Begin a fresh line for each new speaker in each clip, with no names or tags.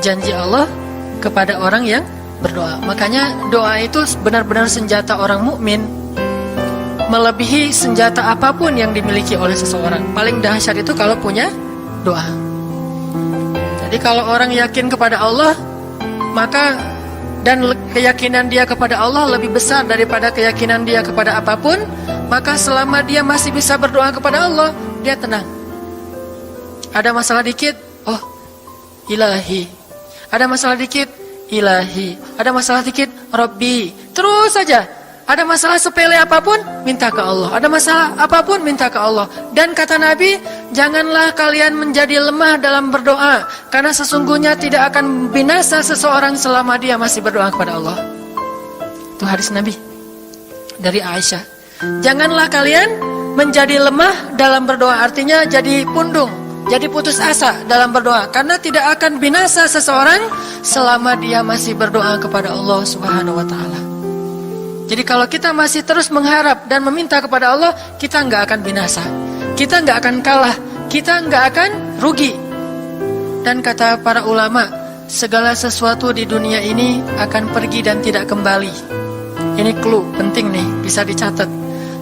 janji Allah kepada orang yang berdoa. Makanya doa itu benar-benar senjata orang mukmin, melebihi senjata apapun yang dimiliki oleh seseorang. Paling dahsyat itu kalau punya doa. Jadi kalau orang yakin kepada Allah, maka dan keyakinan dia kepada Allah lebih besar daripada keyakinan dia kepada apapun, maka selama dia masih bisa berdoa kepada Allah, dia tenang. Ada masalah dikit, oh Ilahi. Ada masalah dikit, Ilahi. Ada masalah dikit, Rabbi. Terus saja. Ada masalah sepele apapun, minta ke Allah. Ada masalah apapun, minta ke Allah. Dan kata Nabi, janganlah kalian menjadi lemah dalam berdoa, karena sesungguhnya tidak akan binasa seseorang selama dia masih berdoa kepada Allah. Itu hadis Nabi dari Aisyah. Janganlah kalian menjadi lemah dalam berdoa, artinya jadi pundung, jadi putus asa dalam berdoa, karena tidak akan binasa seseorang selama dia masih berdoa kepada Allah Subhanahu wa ta'ala. Jadi kalau kita masih terus mengharap dan meminta kepada Allah, kita nggak akan binasa, kita nggak akan kalah, kita nggak akan rugi. Dan kata para ulama, segala sesuatu di dunia ini akan pergi dan tidak kembali. Ini clue penting nih, bisa dicatat.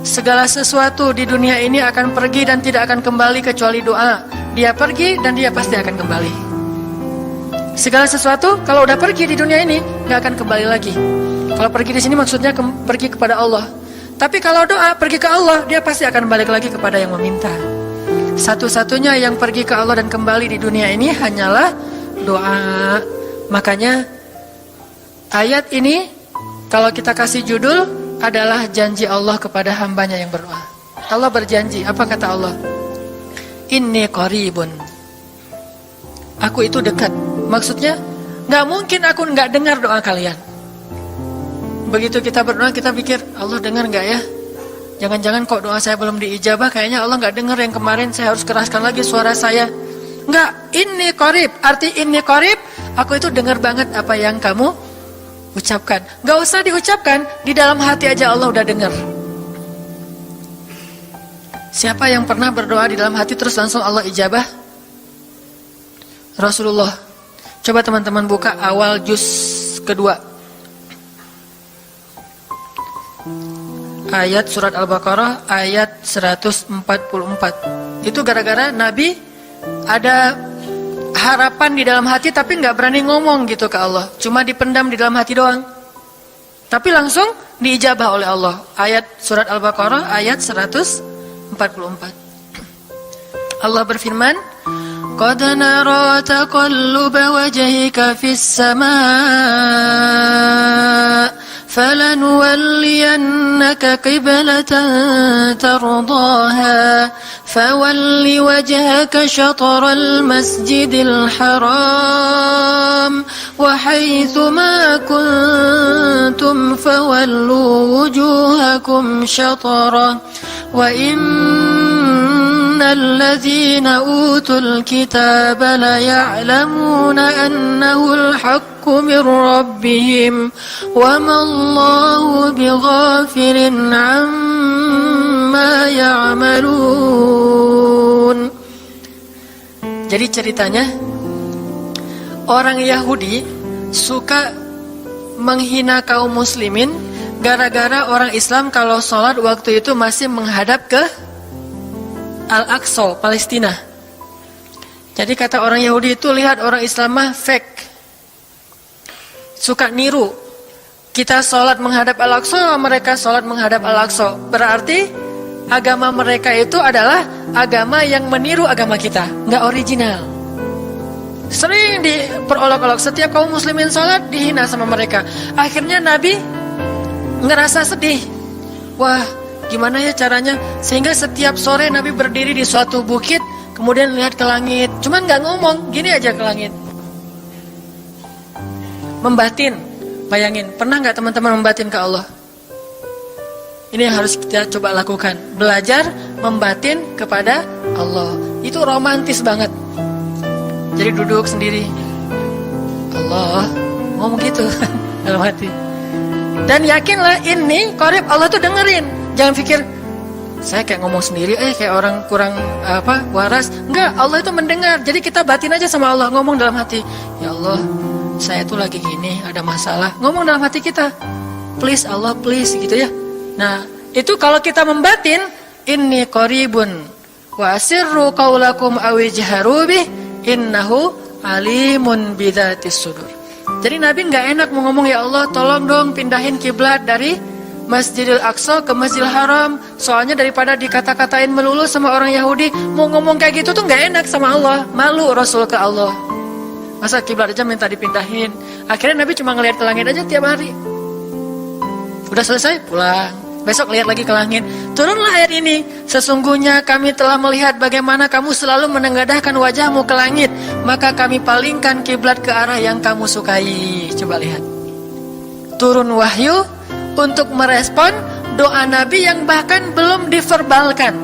Segala sesuatu di dunia ini akan pergi dan tidak akan kembali kecuali doa. Dia pergi dan dia pasti akan kembali. Segala sesuatu kalau udah pergi di dunia ini nggak akan kembali lagi. Kalau pergi di sini maksudnya pergi kepada Allah. Tapi kalau doa pergi ke Allah, dia pasti akan balik lagi kepada yang meminta. Satu-satunya yang pergi ke Allah dan kembali di dunia ini hanyalah doa. Makanya ayat ini kalau kita kasih judul adalah janji Allah kepada hambanya yang berdoa. Allah berjanji, apa kata Allah? Inni qaribun. Aku itu dekat. Maksudnya gak mungkin aku gak dengar doa kalian. Begitu kita berdoa, kita pikir Allah dengar nggak ya? Jangan-jangan kok doa saya belum diijabah, kayaknya Allah nggak dengar yang kemarin, saya harus keraskan lagi suara saya. Nggak, inni qarib. Arti inni qarib, aku itu dengar banget apa yang kamu ucapkan. Nggak usah diucapkan, di dalam hati aja Allah udah dengar. Siapa yang pernah berdoa di dalam hati terus langsung Allah ijabah? Rasulullah. Coba teman-teman buka awal juz kedua. Ayat surat Al-Baqarah ayat 144. Itu gara-gara Nabi ada harapan di dalam hati tapi gak berani ngomong gitu ke Allah, cuma dipendam di dalam hati doang. Tapi langsung diijabah oleh Allah. Ayat surat Al-Baqarah ayat 144. Allah berfirman, Qad nara taqalluba wajhika fis samaa فَلَنُوَلِّيَنَّكَ قِبْلَةً تَرْضَاهَا فَوَلِّ وَجْهَكَ شَطْرَ الْمَسْجِدِ الْحَرَامِ وَحَيْثُ مَا كُنْتُمْ فَوَلُّوا وُجُوهَكُمْ شَطْرَهُ وَإِنَّ الَّذِينَ أُوتُوا الْكِتَابَ لَيَعْلَمُونَ أَنَّهُ الْحَقُّ مِنْ رَبِّهِمْ وَمَا اللَّهُ بِغَافِلٍ عَمَّا يَعْمَلُونَ. Jadi ceritanya, orang Yahudi suka menghina kaum muslimin gara-gara orang Islam kalau sholat waktu itu masih menghadap ke Al-Aqsa, Palestina. Jadi kata orang Yahudi itu, lihat orang Islam mah fake, suka niru. Kita sholat menghadap Al-Aqsa, mereka sholat menghadap Al-Aqsa. Berarti agama mereka itu adalah agama yang meniru agama kita, nggak original. Sering diperolok-olok, setiap kaum muslimin sholat dihina sama mereka. Akhirnya Nabi ngerasa sedih. Wah, gimana ya caranya? Sehingga setiap sore Nabi berdiri di suatu bukit, kemudian lihat ke langit. Cuman nggak ngomong, gini aja ke langit. Membatin, bayangin. Pernah nggak teman-teman membatin ke Allah? Ini yang harus kita coba lakukan. Belajar membatin kepada Allah. Itu romantis banget. Jadi duduk sendiri, Allah, ngomong gitu dalam hati. Dan yakinlah ini qarib, Allah tuh dengerin. Jangan pikir saya kayak ngomong sendiri, kayak orang kurang waras. Enggak, Allah itu mendengar. Jadi kita batin aja sama Allah, ngomong dalam hati, ya Allah, saya tuh lagi gini, ada masalah. Ngomong dalam hati kita, please Allah, please, gitu ya. Nah, itu kalau kita membatin, inni qaribun wa asirru qaulakum aw ijharu bih innahu alimun bidzatis sudur. Jadi Nabi nggak enak mau ngomong, ya Allah, tolong dong pindahin kiblat dari Masjidil Aqsa ke Masjidil Haram. Soalnya daripada dikata-katain melulu sama orang Yahudi, mau ngomong kayak gitu tuh nggak enak sama Allah. Malu Rasul ke Allah. Masa kiblat aja minta dipindahin. Akhirnya Nabi cuma ngelihat ke langit aja tiap hari. Udah selesai, pulang. Besok lihat lagi ke langit. Turunlah ayat ini. Sesungguhnya kami telah melihat bagaimana kamu selalu menengadahkan wajahmu ke langit. Maka kami palingkan kiblat ke arah yang kamu sukai. Coba lihat. Turun wahyu untuk merespon doa Nabi yang bahkan belum diverbalkan,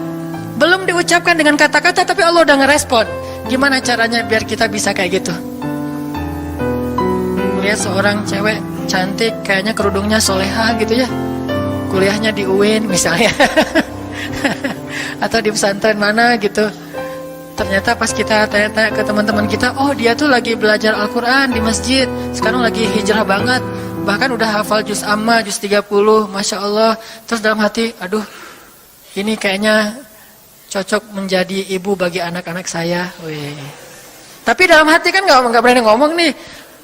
belum diucapkan dengan kata-kata, tapi Allah udah ngerespon. Gimana caranya biar kita bisa kayak gitu? Lihat seorang cewek cantik, kayaknya kerudungnya soleha gitu ya, kuliahnya di UIN misalnya atau di pesantren mana gitu. Ternyata pas kita tanya-tanya ke teman-teman kita, oh dia tuh lagi belajar Al-Quran di masjid, sekarang lagi hijrah banget, bahkan udah hafal juz amma, juz 30, Masya Allah. Terus dalam hati, aduh, ini kayaknya cocok menjadi ibu bagi anak-anak saya. Wih. Tapi dalam hati kan nggak berani ngomong nih.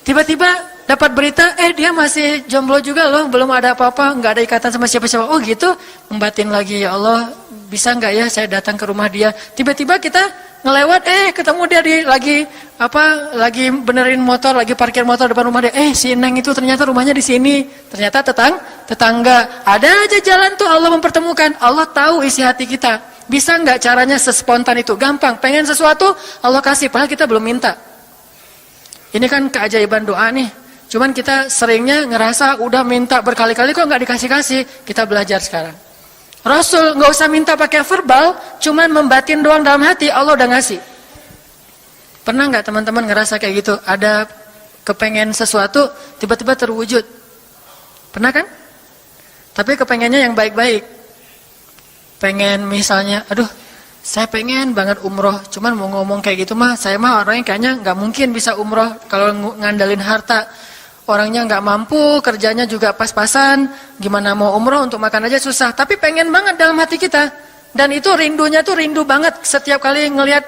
Tiba-tiba dapat berita, dia masih jomblo juga loh, belum ada apa-apa, nggak ada ikatan sama siapa-siapa. Oh gitu, membatin lagi, ya Allah, bisa nggak ya saya datang ke rumah dia? Tiba-tiba kita ngelewat, ketemu dia lagi benerin motor, lagi parkir motor depan rumah dia. Si Neng itu ternyata rumahnya di sini. Ternyata tetangga. Ada aja jalan tuh Allah mempertemukan. Allah tahu isi hati kita. Bisa nggak caranya sespontan itu? Gampang. Pengen sesuatu, Allah kasih. Padahal kita belum minta. Ini kan keajaiban doa nih. Cuman kita seringnya ngerasa udah minta berkali-kali kok nggak dikasih-kasih. Kita belajar sekarang. Rasul nggak usah minta pakai verbal, cuman membatin doang dalam hati, Allah udah ngasih. Pernah nggak teman-teman ngerasa kayak gitu? Ada kepengen sesuatu, tiba-tiba terwujud. Pernah kan? Tapi kepengennya yang baik-baik. Pengen misalnya, aduh, saya pengen banget umroh, cuman mau ngomong kayak gitu mah, saya mah orangnya kayaknya nggak mungkin bisa umroh kalau ngandalin harta. Orangnya nggak mampu, kerjanya juga pas-pasan, gimana mau umroh untuk makan aja susah. Tapi pengen banget dalam hati kita. Dan itu rindunya tuh rindu banget. Setiap kali ngelihat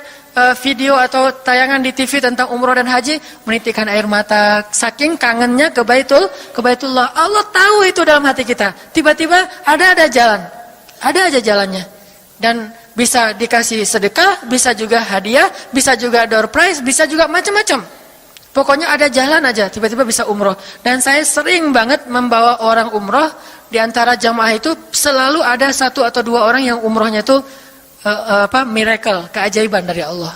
video atau tayangan di TV tentang umroh dan haji, menitikkan air mata. Saking kangennya ke Baitullah. Allah tahu itu dalam hati kita. Tiba-tiba ada jalan. Ada aja jalannya. Dan bisa dikasih sedekah, bisa juga hadiah, bisa juga door prize, bisa juga macam-macam. Pokoknya ada jalan aja, tiba-tiba bisa umroh. Dan saya sering banget membawa orang umroh. Di antara jamaah itu selalu ada 1 atau 2 orang yang umrohnya itu miracle, keajaiban dari Allah.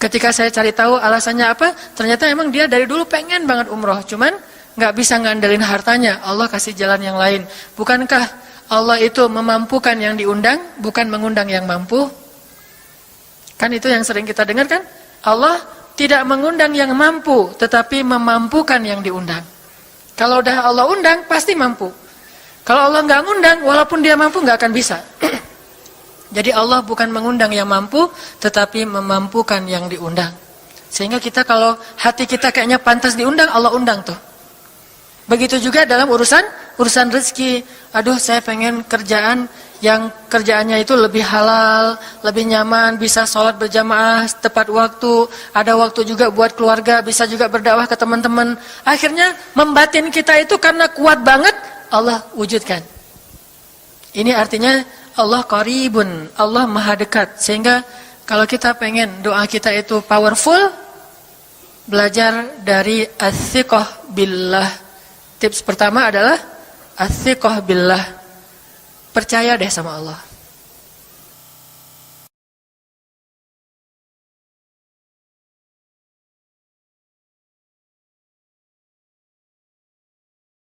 Ketika saya cari tahu alasannya apa, ternyata emang dia dari dulu pengen banget umroh, cuman nggak bisa ngandelin hartanya. Allah kasih jalan yang lain. Bukankah Allah itu memampukan yang diundang, bukan mengundang yang mampu? Kan itu yang sering kita dengar kan? Allah tidak mengundang yang mampu, tetapi memampukan yang diundang. Kalau udah Allah undang, pasti mampu. Kalau Allah nggak ngundang, walaupun dia mampu nggak akan bisa. Jadi Allah bukan mengundang yang mampu, tetapi memampukan yang diundang. Sehingga kita kalau hati kita kayaknya pantas diundang, Allah undang tuh. Begitu juga dalam urusan rezeki. Aduh, saya pengen kerjaan yang kerjaannya itu lebih halal, lebih nyaman, bisa sholat berjamaah tepat waktu, ada waktu juga buat keluarga, bisa juga berdakwah ke teman-teman. Akhirnya membatin kita itu karena kuat banget, Allah wujudkan. Ini artinya Allah qaribun, Allah maha dekat. Sehingga kalau kita pengen doa kita itu powerful, belajar dari as-siqah billah. Tips pertama adalah as-siqah billah. Percaya deh sama Allah.